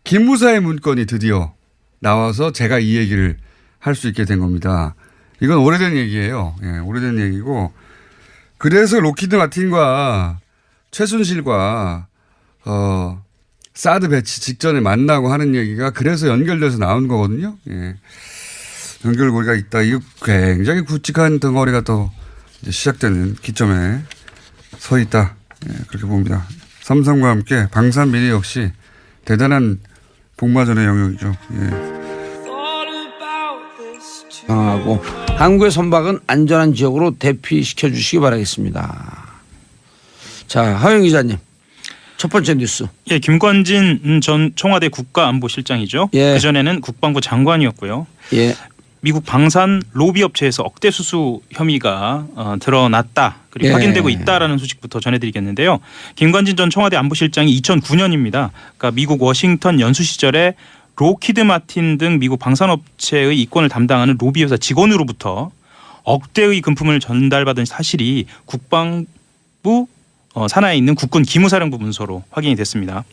기무사의 문건이 드디어 나와서 제가 이 얘기를 할 수 있게 된 겁니다. 이건 오래된 얘기예요. 예, 오래된 얘기고 그래서 로키드 마틴과 최순실과 사드 배치 직전에 만나고 하는 얘기가 그래서 연결돼서 나온 거거든요. 예. 연결고리가 있다. 이거 굉장히 굵직한 덩어리가 또 이제 시작되는 기점에 서 있다. 예, 그렇게 봅니다. 삼성과 함께 방산비리 역시 대단한 복마전의 영역이죠. 예. 하고 한국의 선박은 안전한 지역으로 대피시켜 주시기 바라겠습니다. 자, 하영 기자님. 첫 번째 뉴스. 예, 김관진 전 청와대 국가안보실장이죠. 예. 그전에는 국방부 장관이었고요. 예. 미국 방산 로비 업체에서 억대 수수 혐의가 드러났다. 그리고 예. 확인되고 있다라는 소식부터 전해드리겠는데요. 김관진 전 청와대 안보실장이 2009년입니다. 그러니까 미국 워싱턴 연수 시절에 로키드 마틴 등 미국 방산업체의 이권을 담당하는 로비회사 직원으로부터 억대의 금품을 전달받은 사실이 국방부 산하에 있는 국군 기무사령부 문서로 확인이 됐습니다.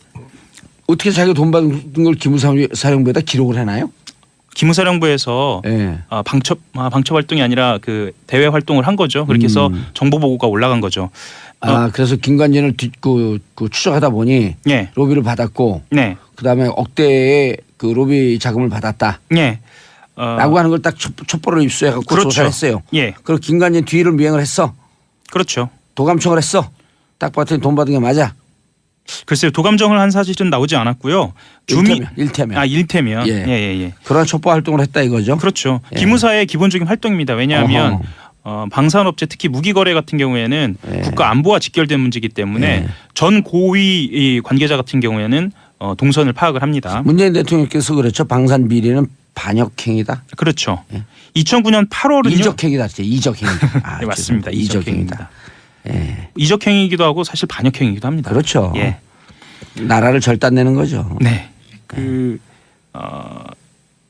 어떻게 자기가 돈 받은 걸 기무사령부에다 기록을 해놔요? 기무사령부에서 예. 방첩 활동이 아니라 그 대외 활동을 한 거죠. 그렇게 해서 정보 보고가 올라간 거죠. 그래서 김관진을 추적하다 보니 예. 로비를 받았고 네. 그다음에 억대의 그 로비 자금을 받았다. 예. 라고 하는 걸 딱 첩보를 입수해갖고 그렇죠. 조사했어요. 예. 그리고 김관진 뒤를 미행을 했어. 그렇죠. 도감청을 했어. 딱 봤더니 돈 받은 게 맞아. 글쎄요. 도감정을 한 사실은 나오지 않았고요. 일테면. 일테면. 예. 예. 그런 첩보 활동을 했다 이거죠. 그렇죠. 예. 기무사의 기본적인 활동입니다. 왜냐하면 방산업체 특히 무기거래 같은 경우에는 예. 국가 안보와 직결된 문제이기 때문에 예. 전 고위 관계자 같은 경우에는 동선을 파악을 합니다. 문재인 대통령께서 그랬죠. 방산 비리는 반역행위다. 그렇죠. 예. 2009년 8월은요. 이적행위다. 이적행위다. 네, 맞습니다. 이적행위입니다. 예. 이적행위이기도 하고 사실 반역행위이기도 합니다. 그렇죠. 예. 나라를 절단내는 거죠. 네.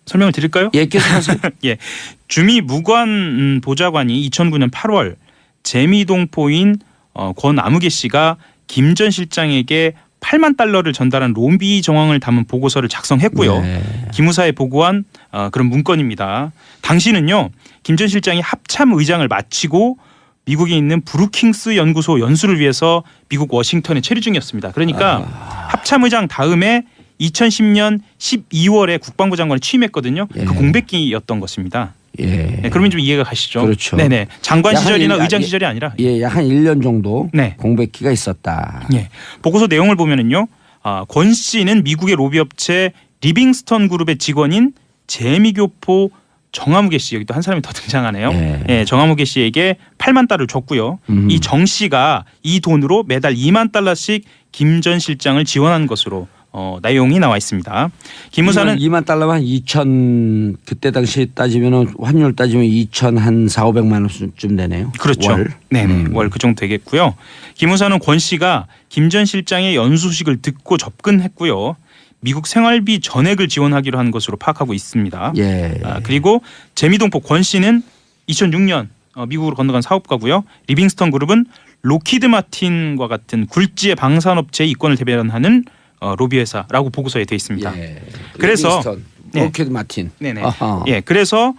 설명을 드릴까요? 예, 계속하세요. 예. 주미 무관 보좌관이 2009년 8월 재미동포인 권아무개 씨가 김 전 실장에게 8만 달러를 전달한 로비 정황을 담은 보고서를 작성했고요. 네. 기무사에 보고한 그런 문건입니다. 당시는요. 김 전 실장이 합참 의장을 마치고 미국에 있는 브루킹스 연구소 연수를 위해서 미국 워싱턴에 체류 중이었습니다. 그러니까 합참 의장 다음에 2010년 12월에 국방부 장관을 취임했거든요. 예. 그 공백기였던 것입니다. 예. 네, 그러면 좀 이해가 가시죠? 그렇죠. 네네. 장관 시절이나 약 한 의장 시절이 아니라. 예, 약 한 1년 정도 네. 공백기가 있었다. 예. 보고서 내용을 보면은요. 권 씨는 미국의 로비업체 리빙스턴 그룹의 직원인 재미교포 정아무개 씨 여기 또 한 사람이 더 등장하네요. 예, 정아무개 씨에게 8만 달러를 줬고요. 이 정 씨가 이 돈으로 매달 2만 달러씩 김 전 실장을 지원한 것으로 내용이 나와 있습니다. 기무사는 2만 달러면 2천 그때 당시 따지면은 환율 따지면 2천 한 4,500만 원쯤 되네요. 그렇죠. 월. 네네. 월 그 정도 되겠고요. 기무사는 권 씨가 김 전 실장의 연수 소식을 듣고 접근했고요. 미국 생활비 전액을 지원하기로 한 것으로 파악하고 있습니다. 예. 그리고 재미동포 권 씨는 2006년 미국으로 건너간 사업가고요. 리빙스턴 그룹은 로키드 마틴과 같은 굴지의 방산업체의 이권을 대변하는 로비회사라고 보고서에 되어 있습니다. 예. 그래서 로키드 마틴. 네네. 아하. 예, 그래서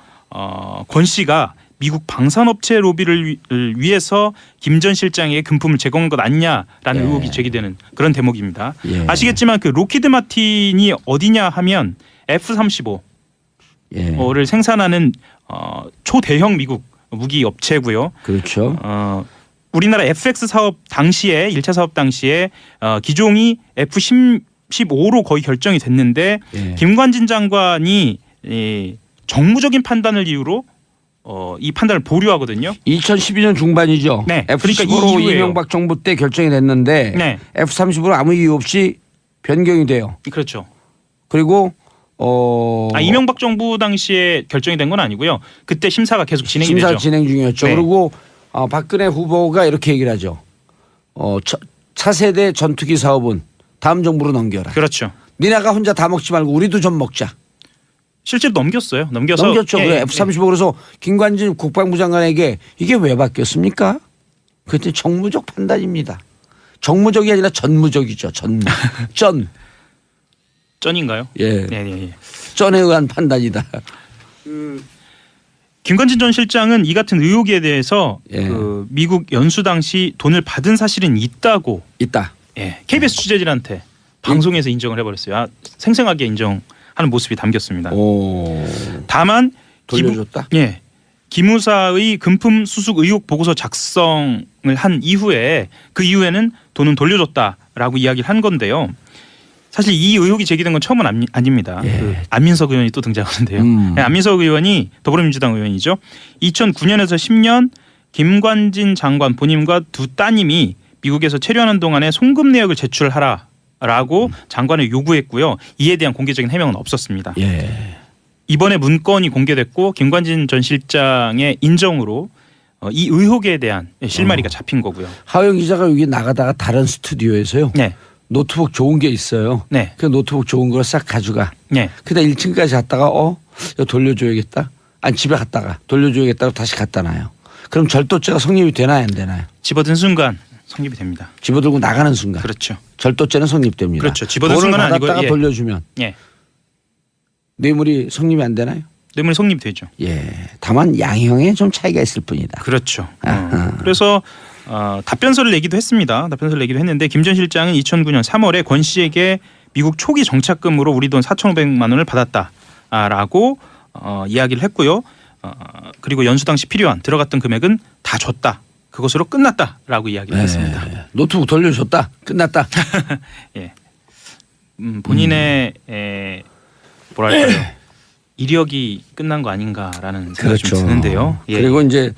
권 씨가 미국 방산업체 로비를 위해서 김 전 실장에게 금품을 제공한 것 아니냐라는 의혹이 제기되는 그런 대목입니다. 예. 아시겠지만 그 로키드 마틴이 어디냐 하면 F-35를 생산하는 초대형 미국 무기 업체고요. 그렇죠. 우리나라 FX 사업 당시에 1차 사업 당시에 기종이 F-15로 거의 결정이 됐는데 김관진 장관이 정무적인 판단을 이유로 이 판단을 보류하거든요. 2012년 중반이죠. 네. F-15로 그러니까 이 이명박 정부 때 결정이 됐는데 네. F-35로 아무 이유 없이 변경이 돼요. 그렇죠. 그리고 이명박 정부 당시에 결정이 된 건 아니고요. 그때 심사가 계속 진행이 심사 되죠. 진행 중이었죠. 네. 그리고 박근혜 후보가 이렇게 얘기를 하죠. 차세대 전투기 사업은 다음 정부로 넘겨라. 그렇죠. 니네가 혼자 다 먹지 말고 우리도 좀 먹자. 실제로 넘겼어요. 넘겼죠. 그래 F-35 그래서 김관진 국방부 장관에게 이게 왜 바뀌었습니까? 그때 정무적 판단입니다. 정무적이 아니라 전무적이죠. 쩐인가요? 예. 예. 쩐에 의한 판단이다. 김관진 전 실장은 이 같은 의혹에 대해서 예. 그 미국 연수 당시 돈을 받은 사실은 있다고 있다. KBS 취재진한테 방송에서 인정을 해버렸어요. 생생하게 인정하는 모습이 담겼습니다. 오. 다만 돌려줬다. 기무사의 금품 수수 의혹 보고서 작성을 한 이후에 그 이후에는 돈은 돌려줬다라고 이야기를 한 건데요. 사실 이 의혹이 제기된 건 처음은 아닙니다. 예. 그 안민석 의원이 또 등장하는데요. 안민석 의원이 더불어민주당 의원이죠. 2009년에서 10년 김관진 장관 본인과 두 따님이 미국에서 체류하는 동안에 송금 내역을 제출하라라고 장관을 요구했고요. 이에 대한 공개적인 해명은 없었습니다. 예. 이번에 문건이 공개됐고 김관진 전 실장의 인정으로 이 의혹에 대한 실마리가 잡힌 거고요. 하영 기자가 여기 나가다가 다른 스튜디오에서요. 네. 노트북 좋은 게 있어요. 네. 그 노트북 좋은 걸 싹 가져가. 네. 그다 1층까지 갔다가 이거 돌려줘야겠다. 아니 집에 갔다가 돌려줘야겠다고 다시 갖다 놔요. 그럼 절도죄가 성립이 되나요 안 되나요? 집어든 순간 성립이 됩니다. 집어들고 나가는 순간. 그렇죠. 절도죄는 성립됩니다. 그렇죠. 집어든 돈을 순간은 아니고, 받았다가 예. 돌려주면 예. 뇌물이 성립이 안 되나요? 뇌물이 성립되죠. 예. 다만 양형에 좀 차이가 있을 뿐이다. 그렇죠. 아하. 그래서 답변서를 내기도 했습니다. 답변서를 내기도 했는데 김 전 실장은 2009년 3월에 권 씨에게 미국 초기 정착금으로 우리 돈 4,500만 원을 받았다라고 이야기를 했고요. 그리고 연수 당시 필요한 들어갔던 금액은 다 줬다. 그것으로 끝났다라고 이야기를 했습니다. 노트북 돌려줬다. 끝났다. 예. 본인의 뭐랄까요. 이력이 끝난 거 아닌가라는 생각이 좀 드는데요. 예. 그리고 이제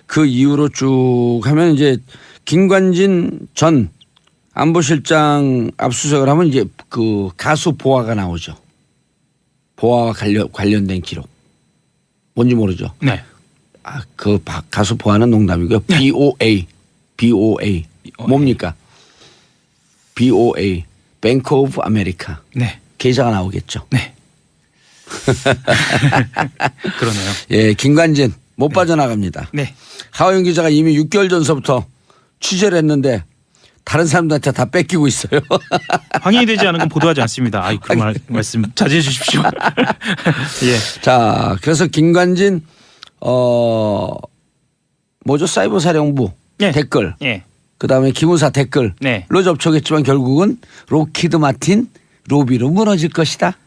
그 이후로 쭉 하면 이제 김관진 전 안보실장 압수수색을 하면 이제 그 가수 보아가 나오죠. 보아와 관련된 기록. 뭔지 모르죠. 네. 그 가수 보아는 농담이고요. BOA. 뭡니까? BOA. 뱅크 오브 아메리카. 네. 계좌가 나오겠죠. 네. 그러네요. 예, 김관진 못 빠져나갑니다. 네. 하호영 기자가 이미 6개월 전서부터 취재를 했는데 다른 사람들한테 다 뺏기고 있어요. 확인이 되지 않은 건 보도하지 않습니다. 아이 그 말씀 자제해 주십시오. 예. 자, 그래서 김관진 뭐죠? 사이버 사령부 예. 댓글. 예. 그다음에 기무사 댓글로 네. 접촉했지만 결국은 로키드 마틴 로비로 무너질 것이다.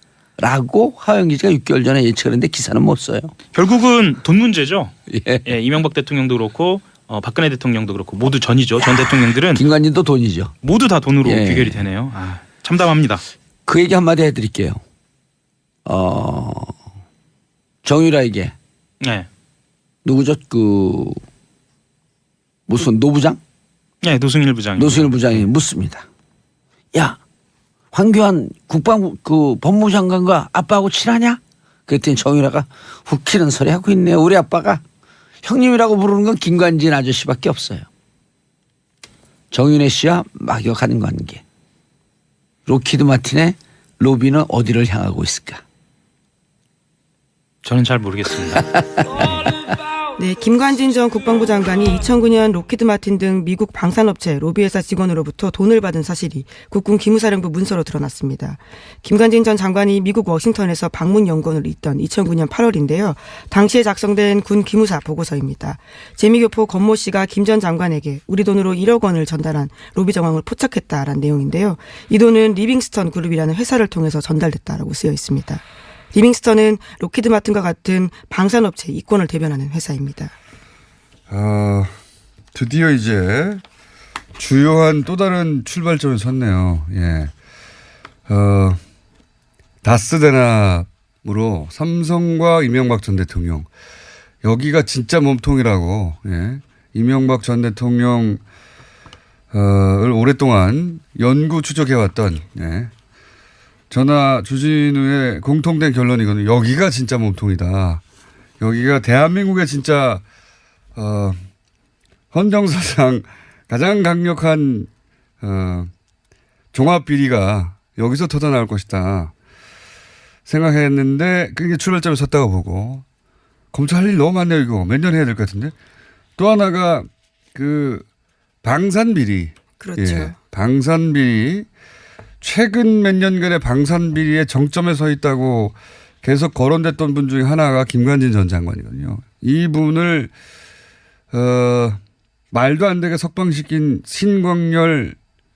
라고 하호영 기자가 6개월 전에 예측을 했는데 기사는 못 써요. 결국은 돈 문제죠. 예. 예, 이명박 대통령도 그렇고 박근혜 대통령도 그렇고 모두 전이죠. 전 대통령들은 김관진도 돈이죠. 모두 다 돈으로 예. 귀결이 되네요. 참담합니다. 그 얘기 한마디 해드릴게요. 정유라에게 네. 누구죠? 무슨 노부장? 네, 노승일 부장이. 노승일 부장이 묻습니다. 야, 황교안 국방부 법무장관과 아빠하고 친하냐? 그랬더니 정유라가 웃기는 소리 하고 있네요. 우리 아빠가 형님이라고 부르는 건 김관진 아저씨밖에 없어요. 정윤혜 씨와 막역하는 관계. 로키드 마틴의 로비는 어디를 향하고 있을까? 저는 잘 모르겠습니다. 네, 김관진 전 국방부 장관이 2009년 로키드 마틴 등 미국 방산업체 로비회사 직원으로부터 돈을 받은 사실이 국군 기무사령부 문서로 드러났습니다. 김관진 전 장관이 미국 워싱턴에서 방문 연구원을 있던 2009년 8월인데요. 당시에 작성된 군 기무사 보고서입니다. 재미교포 권모 씨가 김 전 장관에게 우리 돈으로 1억 원을 전달한 로비 정황을 포착했다라는 내용인데요. 이 돈은 리빙스턴 그룹이라는 회사를 통해서 전달됐다라고 쓰여 있습니다. 리빙스턴은 로키드 마틴과 같은 방산업체 이권을 대변하는 회사입니다. 드디어 이제 주요한 또 다른 출발점을 섰네요. 예. 다스 대납으로 삼성과 이명박 전 대통령. 여기가 진짜 몸통이라고. 예. 이명박 전 대통령을 오랫동안 연구 추적해왔던 예. 전화 주진우의 공통된 결론이거든요. 여기가 진짜 몸통이다. 여기가 대한민국의 진짜 헌정사상 가장 강력한 종합 비리가 여기서 터져나올 것이다 생각했는데 그게 출발점에 섰다고 보고 검찰 할 일 너무 많네요. 이거 몇 년 해야 될 것 같은데. 또 하나가 그 방산비리. 그렇죠. 예, 방산비리 최근 몇 년간의 방산 비리의 정점에 서 있다고 계속 거론됐던 분 중에 하나가 김관진 전 장관이거든요. 이분을 말도 안 되게 석방시킨 신광열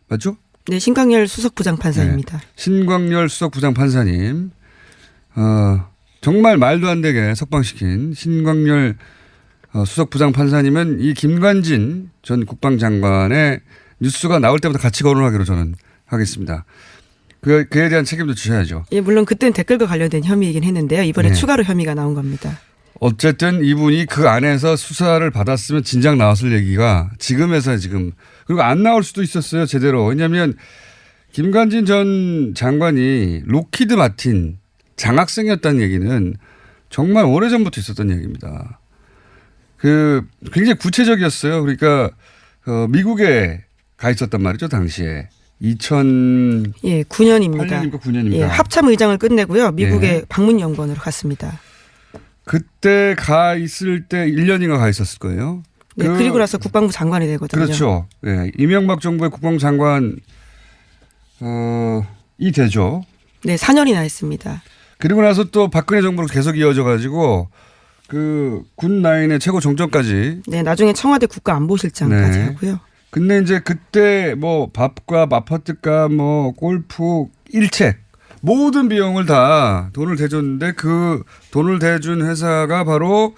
맞죠? 네, 신광열 수석 부장판사입니다. 네. 신광열 수석 부장판사님 정말 말도 안 되게 석방시킨 신광열 수석 부장판사님은 이 김관진 전 국방장관의 뉴스가 나올 때마다 같이 거론하기로 저는 하겠습니다. 그에 대한 책임도 지셔야죠. 예, 물론 그때는 댓글과 관련된 혐의이긴 했는데요. 이번에 네. 추가로 혐의가 나온 겁니다. 어쨌든 이분이 그 안에서 수사를 받았으면 진작 나왔을 얘기가 지금에서 지금 그리고 안 나올 수도 있었어요. 제대로. 왜냐하면 김관진 전 장관이 로키드 마틴 장학생이었다는 얘기는 정말 오래전부터 있었던 얘기입니다. 굉장히 구체적이었어요. 그러니까 미국에 가 있었단 말이죠. 당시에. 2009년입니까? 예, 9년입니다. 8년입니까? 9년입니까? 예, 합참 의장을 끝내고요. 미국의 예. 방문연구원으로 갔습니다. 그때 가 있을 때 1년인가 가 있었을 거예요. 네, 그리고 나서 국방부 장관이 되거든요. 그렇죠. 예, 이명박 정부의 국방장관 이 되죠. 네, 4년이나 했습니다. 그리고 나서 또 박근혜 정부로 계속 이어져 가지고 군 라인의 최고 정점까지. 네, 나중에 청와대 국가안보실장까지 네. 하고요. 근데 이제 그때 뭐 밥과 아파트값 뭐 골프 일책 모든 비용을 다 돈을 대줬는데 그 돈을 대준 회사가 바로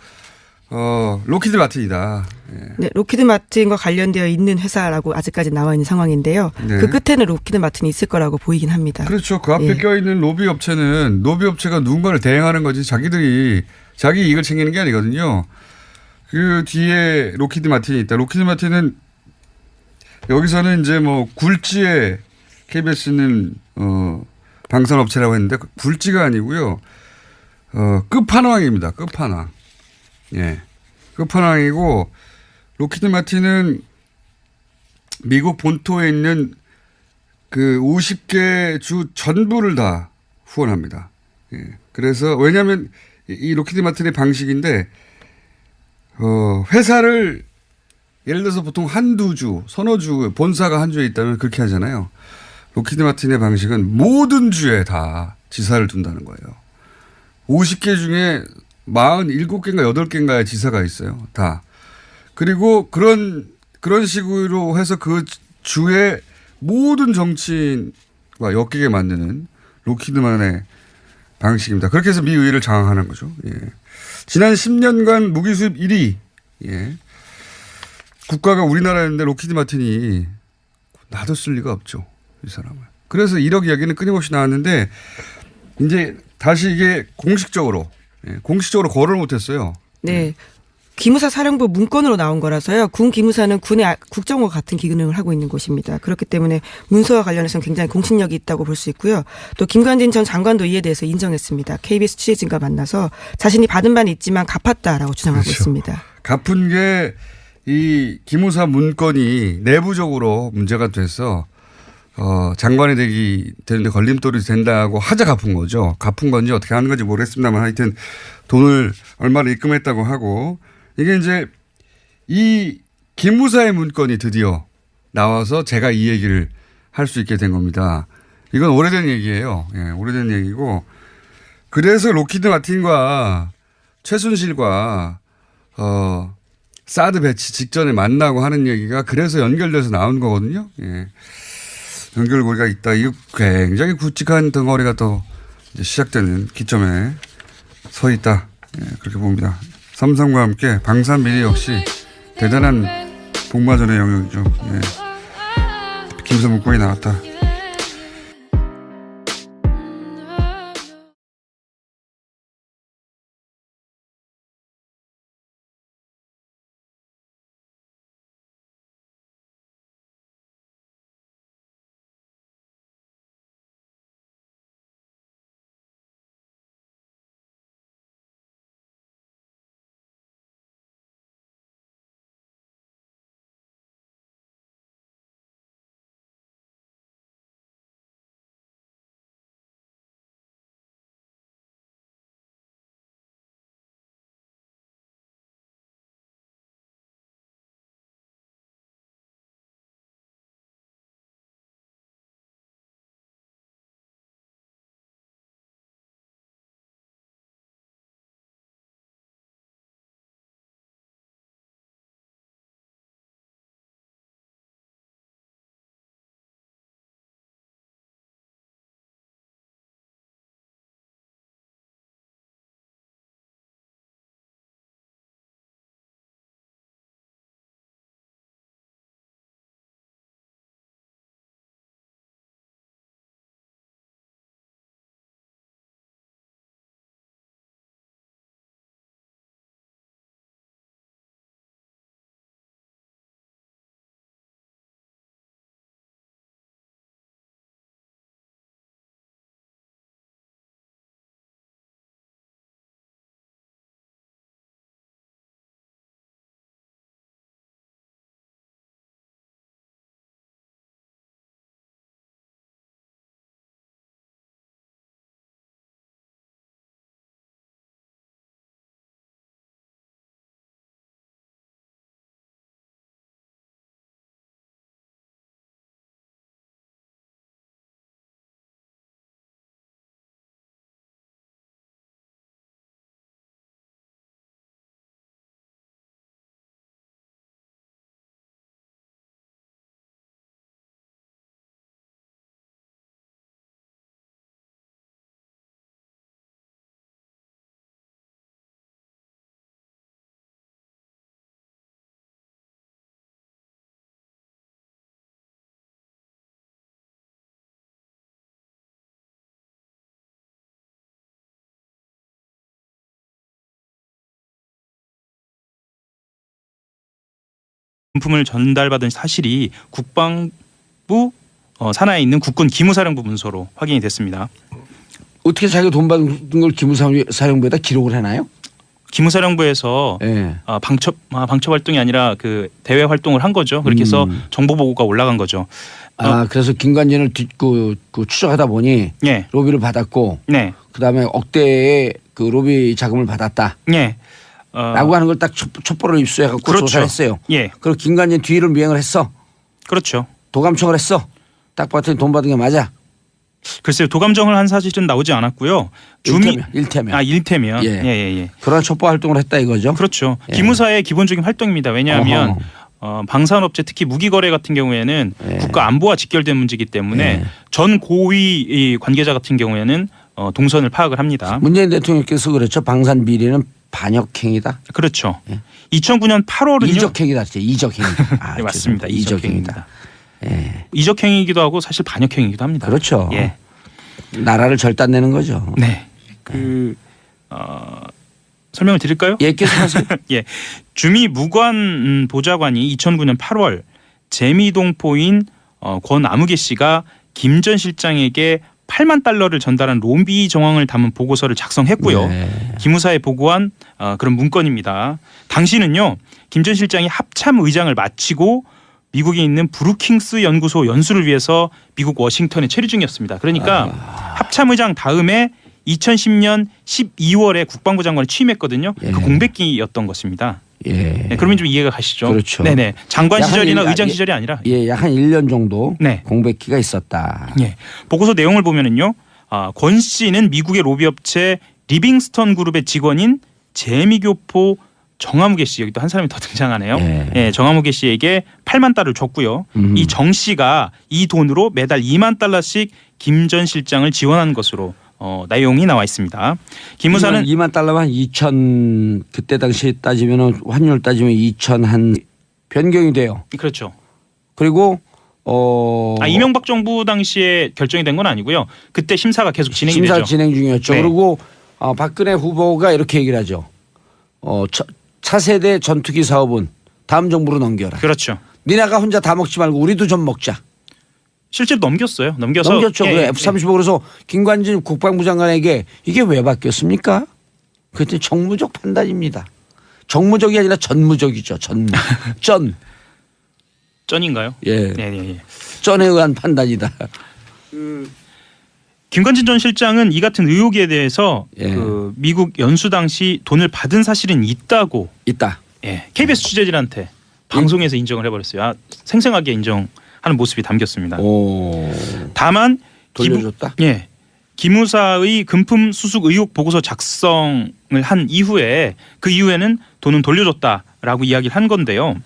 로키드 마틴이다. 예. 네, 로키드 마틴과 관련되어 있는 회사라고 아직까지 나와 있는 상황인데요. 네. 그 끝에는 로키드 마틴이 있을 거라고 보이긴 합니다. 그렇죠. 그 앞에 예. 껴있는 로비 업체는 로비 업체가 누군가를 대행하는 거지 자기들이 자기 이익을 챙기는 게 아니거든요. 그 뒤에 로키드 마틴이 있다. 로키드 마틴은 여기서는 이제 뭐 굴지에 KBS는 방산업체라고 했는데 굴지가 아니고요. 끝판왕입니다. 끝판왕. 예. 끝판왕이고 로키드 마틴은 미국 본토에 있는 그 50개 주 전부를 다 후원합니다. 예. 그래서 왜냐하면 이 로키드 마틴의 방식인데 회사를 예를 들어서 보통 한두 주, 서너 주, 본사가 한 주에 있다면 그렇게 하잖아요. 로키드 마틴의 방식은 모든 주에 다 지사를 둔다는 거예요. 50개 중에 47개인가 8개인가의 지사가 있어요. 다. 그리고 그런 식으로 해서 그 주의 모든 정치인과 엮이게 만드는 로키드만의 방식입니다. 그렇게 해서 미 의회를 장악하는 거죠. 예. 지난 10년간 무기 수입 1위. 예. 국가가 우리나라였는데 로키드 마틴이 놔뒀을 리가 없죠. 이 사람을. 그래서 1억 이야기는 끊임없이 나왔는데 이제 다시 이게 공식적으로 거론을 못했어요. 네. 기무사 사령부 문건으로 나온 거라서요. 군 기무사는 군의 국정과 같은 기능을 하고 있는 곳입니다. 그렇기 때문에 문서와 관련해서는 굉장히 공신력이 있다고 볼 수 있고요. 또 김관진 전 장관도 이에 대해서 인정했습니다. KBS 취재진과 만나서 자신이 받은 바는 있지만 갚았다라고 주장하고 그렇죠. 있습니다. 갚은 게 이 기무사 문건이 내부적으로 문제가 돼서 장관이 되는데 걸림돌이 된다고 하자 갚은 거죠. 갚은 건지 어떻게 하는 건지 모르겠습니다만 하여튼 돈을 얼마를 입금했다고 하고 이게 이제 이 기무사의 문건이 드디어 나와서 제가 이 얘기를 할 수 있게 된 겁니다. 이건 오래된 얘기예요. 예, 오래된 얘기고 그래서 로키드 마틴과 최순실과 사드 배치 직전에 만나고 하는 얘기가 그래서 연결돼서 나온 거거든요. 예. 연결고리가 있다. 이거 굉장히 굵직한 덩어리가 또 이제 시작되는 기점에 서 있다. 예, 그렇게 봅니다. 삼성과 함께 방산 비리 역시 대단한 복마전의 영역이죠. 예. 김서 문건이 나왔다. 금품을 전달받은 사실이 국방부 산하에 있는 국군 기무사령부 문서로 확인이 됐습니다. 어떻게 자기가 돈 받은 걸 기무사령부에다 기록을 해놔요? 기무사령부에서 예. 방첩 활동이 아니라 그 대외 활동을 한 거죠. 그렇게 해서 정보 보고가 올라간 거죠. 그래서 김관진을 추적하다 보니 예. 로비를 받았고 네. 그다음에 억대의 그 로비 자금을 받았다. 예. 라고 하는 걸 딱 첩보를 입수해갖고 그렇죠. 조사를 했어요. 예. 그리고 김관진 뒤를 미행을 했어. 그렇죠. 도감청을 했어. 딱 봤더니 돈 받은 게 맞아. 글쎄요. 도감정을 한 사실은 나오지 않았고요. 일테면. 일테면. 예. 예. 그런 첩보 활동을 했다 이거죠. 그렇죠. 예. 기무사의 기본적인 활동입니다. 왜냐하면 방산업체 특히 무기거래 같은 경우에는 예. 국가 안보와 직결된 문제이기 때문에 예. 전 고위 관계자 같은 경우에는 동선을 파악을 합니다. 문재인 대통령께서 그렇죠. 방산 비리는 반역행위다. 그렇죠. 예. 2009년 8월은요. 이적행위다. 진짜 이적행위. 네, 맞습니다. 이적행위입니다. 예. 이적행위이기도 하고 사실 반역행위이기도 합니다. 그렇죠. 예. 나라를 절단내는 거죠. 네. 설명을 드릴까요? 예, 계속하세요. 예. 주미 무관 보좌관이 2009년 8월 재미동포인 권아무개 씨가 김 전 실장에게 8만 달러를 전달한 로비 정황을 담은 보고서를 작성했고요. 네. 기무사에 보고한 그런 문건입니다. 당시는요. 김 전 실장이 합참 의장을 마치고 미국에 있는 브루킹스 연구소 연수를 위해서 미국 워싱턴에 체류 중이었습니다. 그러니까 합참 의장 다음에 2010년 12월에 국방부 장관을 취임했거든요. 예. 그 공백기였던 것입니다. 예. 네, 그러면 좀 이해가 가시죠? 그렇죠. 네네. 장관 약간 시절이나 일- 의장 시절이 아니라. 예, 약 한 1년 정도 네. 공백기가 있었다. 예. 보고서 내용을 보면은요. 권 씨는 미국의 로비업체 리빙스턴 그룹의 직원인 재미교포 정아무개 씨, 여기 또 한 사람이 더 등장하네요. 예. 예, 정아무개 씨에게 8만 달러를 줬고요. 이 정 씨가 이 돈으로 매달 2만 달러씩 김 전 실장을 지원한 것으로 내용이 나와 있습니다. 기무사는 2만 달러면 한 2천 그때 당시 따지면 환율 따지면 2천 한 변경이 돼요. 그렇죠. 그리고 이명박 정부 당시에 결정이 된 건 아니고요. 그때 심사가 계속 진행이 심사 되죠. 진행 중이었죠. 네. 그리고 박근혜 후보가 이렇게 얘기를 하죠. 차세대 전투기 사업은 다음 정부로 넘겨라. 그렇죠. 니네가 혼자 다 먹지 말고 우리도 좀 먹자. 실제로 넘겼어요. 넘겼죠. 그래 F-35 그래서 김관진 국방부 장관에게 이게 왜 바뀌었습니까? 그랬더니 정무적 판단입니다. 정무적이 아니라 전무적이죠. 전. 쩐인가요? 예. 네. 전에 의한 판단이다. 김관진 전 실장은 이 같은 의혹에 대해서 예. 그 미국 연수 당시 돈을 받은 사실은 있다고 있다. KBS 취재진한테 방송에서 인정을 해버렸어요. 생생하게 인정하는 모습이 담겼습니다. 오. 다만 돌려줬다. 기무사의 금품 수수 의혹 보고서 작성을 한 이후에 그 이후에는 돈은 돌려줬다라고 이야기를 한 건데요.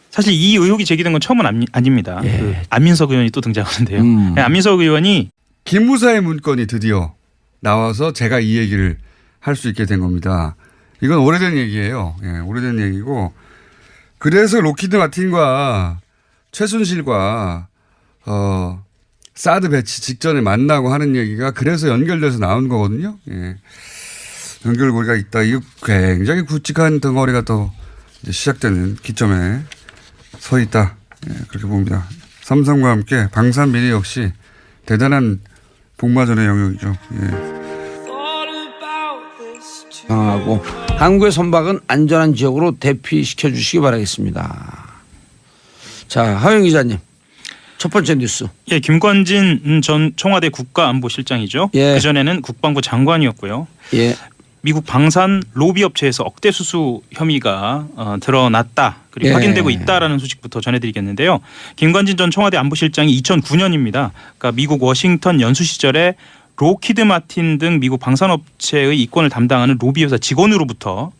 사실 이 의혹이 제기된 건 처음은 아닙니다. 예. 그 안민석 의원이 또 등장하는데요. 안민석 의원이 기무사의 문건이 드디어 나와서 제가 이 얘기를 할 수 있게 된 겁니다. 이건 오래된 얘기예요. 예, 오래된 얘기고 그래서 로키드 마틴과 최순실과 사드 배치 직전에 만나고 하는 얘기가 그래서 연결돼서 나온 거거든요. 예. 연결고리가 있다. 이거 굉장히 굵직한 덩어리가 또 이제 시작되는 기점에 서 있다. 예, 그렇게 봅니다. 삼성과 함께 방산 비리 역시 대단한 복마전의 영역이죠. 예. 하고 한국의 선박은 안전한 지역으로 대피시켜 주시기 바라겠습니다. 자, 하영 기자님. 첫 번째 뉴스. 예, 김관진 전 청와대 국가안보실장이죠. 예. 그전에는 국방부 장관이었고요. 예. 미국 방산 로비 업체에서 억대 수수 혐의가 드러났다. 그리고 예. 확인되고 있다라는 소식부터 전해드리겠는데요. 김관진 전 청와대 안보실장이 2009년입니다. 그러니까 미국 워싱턴 연수 시절에 로키드 마틴 등 미국 방산업체의 이권을 담당하는 로비 회사 직원으로부터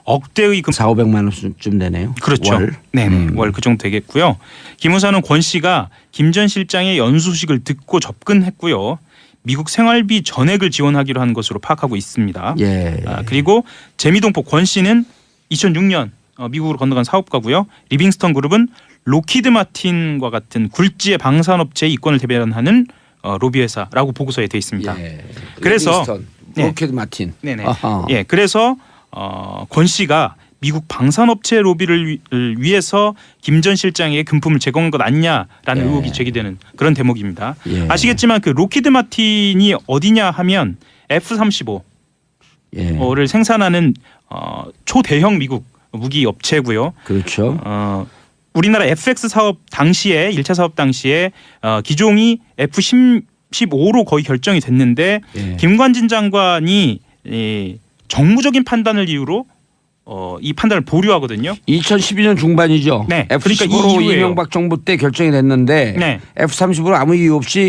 억대의 4,500만 원쯤 되네요. 그렇죠. 월. 네네. 월 그 정도 되겠고요. 기무사는 권 씨가 김 전 실장의 연수식을 듣고 접근했고요. 미국 생활비 전액을 지원하기로 한 것으로 파악하고 있습니다. 예. 그리고 재미동포 권 씨는 2006년 미국으로 건너간 사업가고요. 리빙스턴 그룹은 로키드 마틴과 같은 굴지의 방산업체의 이권을 대변하는 로비 회사라고 보고서에 되어 있습니다. 예. 그래서 리빙스턴, 로켓 마틴. 네네. 아하. 예, 그래서 권 씨가 미국 방산업체 로비를 위해서 김 전 실장에게 금품을 제공한 것 아니냐라는 의혹이 제기되는 그런 대목입니다. 아시겠지만 그 로키드 마틴이 어디냐 하면 F-35를 생산하는 초대형 미국 무기 업체고요. 그렇죠. 우리나라 FX 사업 당시에 1차 사업 당시에 기종이 F-15로 거의 결정이 됐는데 김관진 장관이 정무적인 판단을 이유로 이 판단을 보류하거든요. 2012년 중반이죠. 네. F-15로 그러니까 이 이후에요. 이명박 정부 때 결정이 됐는데 네. F-35로 아무 이유 없이